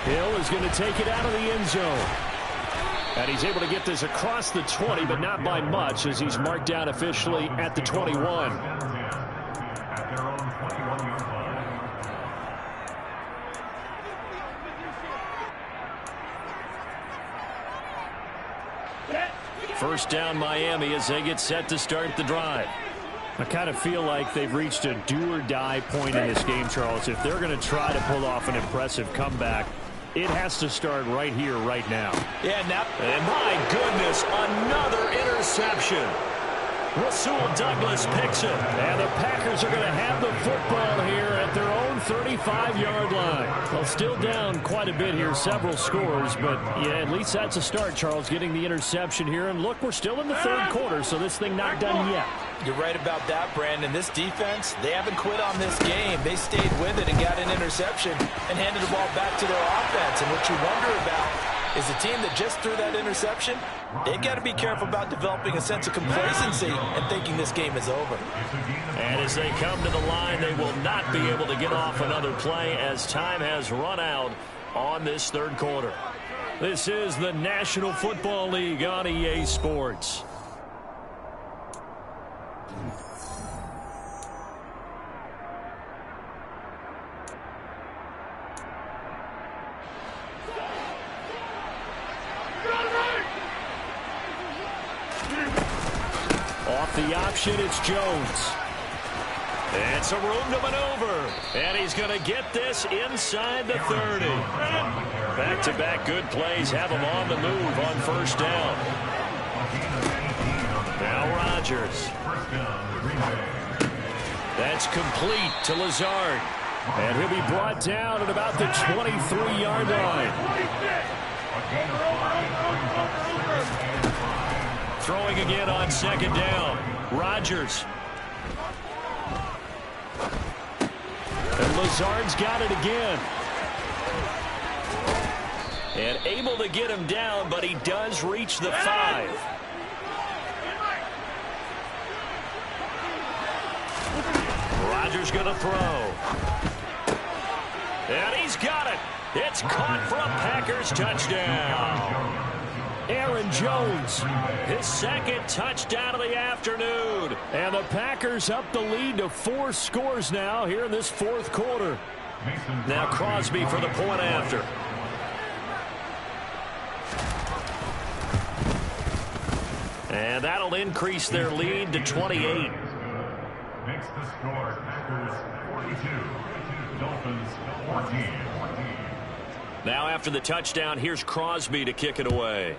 Hill is going to take it out of the end zone. And he's able to get this across the 20, but not by much as he's marked down officially at the 21. First down Miami as they get set to start the drive. I kind of feel like they've reached a do-or-die point in this game, Charles. If they're going to try to pull off an impressive comeback, it has to start right here, right now. Yeah, now. And my goodness, another interception. Rasul Douglas picks it. And the Packers are going to have the football here at their own 35-yard line. Well, still down quite a bit here, several scores, but yeah, at least that's a start, Charles, getting the interception here. And look, we're still in the third quarter, so this thing not done yet. You're right about that, Brandon. This defense, they haven't quit on this game. They stayed with it and got an interception and handed the ball back to their offense. And what you wonder about is the team that just threw that interception, they've got to be careful about developing a sense of complacency and thinking this game is over. And as they come to the line, they will not be able to get off another play as time has run out on this third quarter. This is the National Football League on EA Sports. Off the option, it's Jones. It's a room to maneuver. And he's going to get this inside the 30. Back-to-back good plays have him on the move on first down. Now Rodgers. That's complete to Lazard. And he'll be brought down at about the 23-yard line. Throwing again on second down. Rodgers. And Lazard's got it again. And able to get him down, but he does reach the 5. Rodgers going to throw. And he's got it. It's caught for a Packers touchdown. Aaron Jones, his second touchdown of the afternoon. And the Packers up the lead to 4 scores now here in this fourth quarter. Now Crosby for the point after. And that'll increase their lead to 28. Makes the score Packers 42, Dolphins 14. Now after the touchdown, here's Crosby to kick it away.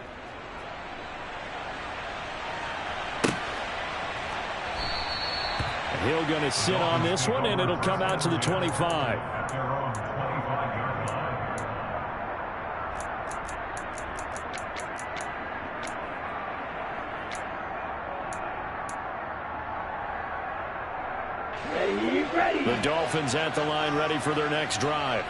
Hill going to sit on this one, and it'll come out to the 25. At their own 25-yard Ready. The Dolphins at the line ready for their next drive.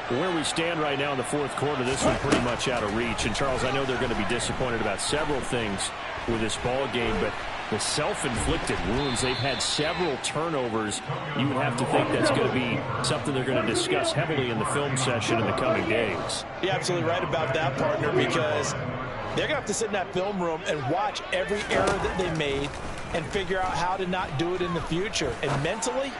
Where we stand right now in the fourth quarter, this one pretty much out of reach. And, Charles, I know they're going to be disappointed about several things with this ball game, but the self-inflicted wounds, they've had several turnovers. You would have to think that's going to be something they're going to discuss heavily in the film session in the coming days. You're absolutely right about that, partner, because they're going to have to sit in that film room and watch every error that they made and figure out how to not do it in the future. And mentally,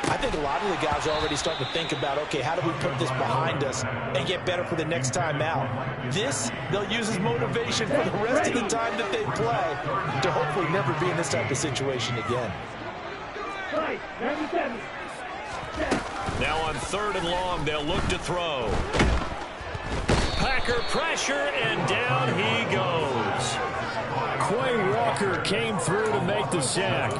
I think a lot of the guys are already starting to think about, okay, how do we put this behind us and get better for the next time out? This, they'll use as motivation for the rest of the time that they play to hopefully never be in this type of situation again. Now on 3rd and long, they'll look to throw. Packer pressure, and down he goes. Quay Walker came through to make the sack.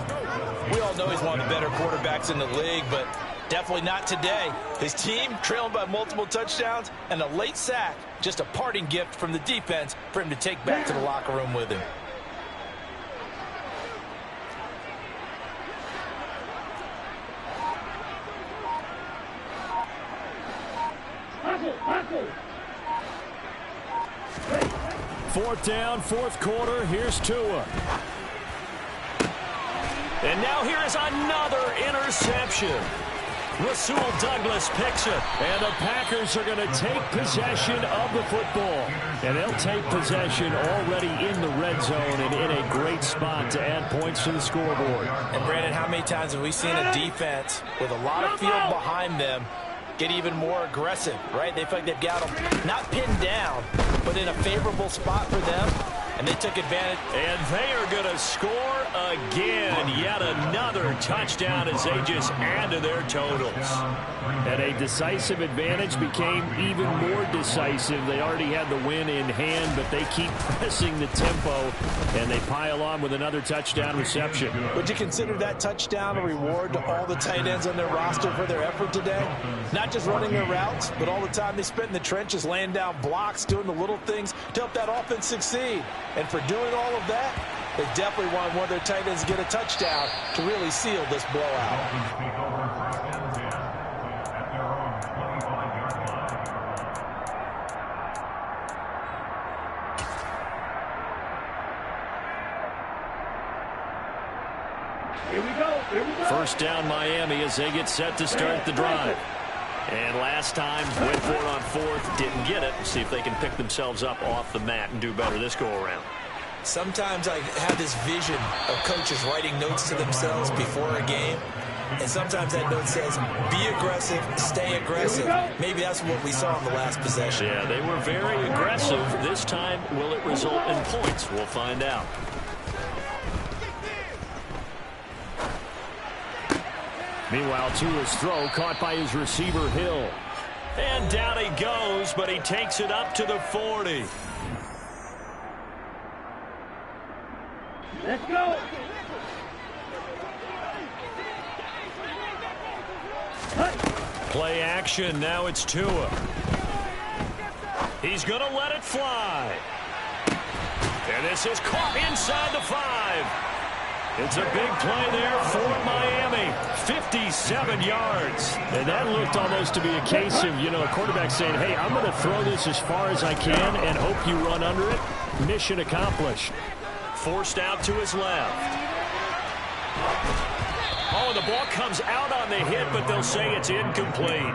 We all know he's one of the better quarterbacks in the league, but definitely not today. His team trailing by multiple touchdowns and a late sack, just a parting gift from the defense for him to take back to the locker room with him. Fourth down, fourth quarter. Here's Tua. And now here is another interception. Rasul Douglas picks it. And the Packers are going to take possession of the football. And they'll take possession already in the red zone and in a great spot to add points to the scoreboard. And, Brandon, how many times have we seen a defense with a lot of field behind them get even more aggressive, right? They feel like they've got them not pinned down, but in a favorable spot for them. And they took advantage. And they are going to score again. Yet another touchdown as they just add to their totals. And a decisive advantage became even more decisive. They already had the win in hand, but they keep pressing the tempo, and they pile on with another touchdown reception. Would you consider that touchdown a reward to all the tight ends on their roster for their effort today? Not just running their routes, but all the time they spent in the trenches, laying down blocks, doing the little things to help that offense succeed. And for doing all of that, they definitely want one of their tight ends to get a touchdown to really seal this blowout. Here we go. Here we go. First down Miami as they get set to start the drive. And last time, went for it on fourth, didn't get it. We'll see if they can pick themselves up off the mat and do better this go-around. Sometimes I have this vision of coaches writing notes to themselves before a game. And sometimes that note says, be aggressive, stay aggressive. Maybe that's what we saw in the last possession. Yeah, they were very aggressive. This time, will it result in points? We'll find out. Meanwhile, Tua's throw caught by his receiver, Hill. And down he goes, but he takes it up to the 40. Let's go. Play action. Now it's Tua. He's going to let it fly. And this is caught inside the 5. It's a big play there for Miami. 57 yards. And that looked almost to be a case of, a quarterback saying, hey, I'm going to throw this as far as I can and hope you run under it. Mission accomplished. Forced out to his left. Oh, the ball comes out on the hit, but they'll say it's incomplete.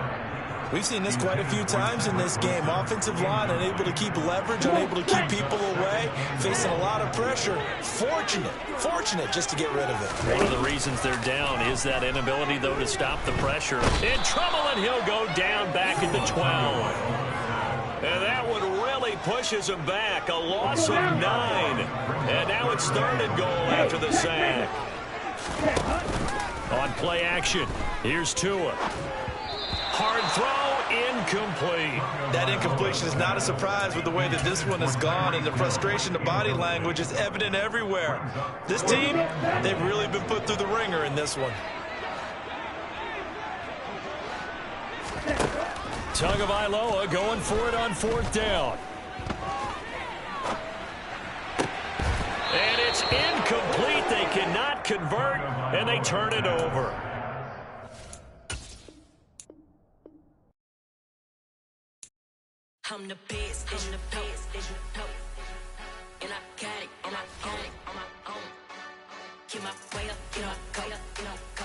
We've seen this quite a few times in this game. Offensive line unable to keep leverage, unable to keep people away, facing a lot of pressure. Fortunate just to get rid of it. One of the reasons they're down is that inability, though, to stop the pressure. In trouble, and he'll go down back at the 12. And that one really pushes him back. A loss of 9. And now it's 3rd and goal after the sack. On play action, here's Tua. Hard throw, incomplete. That incompletion is not a surprise with the way that this one has gone, and the frustration, the body language is evident everywhere. This team, they've really been put through the ringer in this one. Tagovailoa going for it on 4th down. And it's incomplete. They cannot convert, and they turn it over. I'm the best, I'm the best,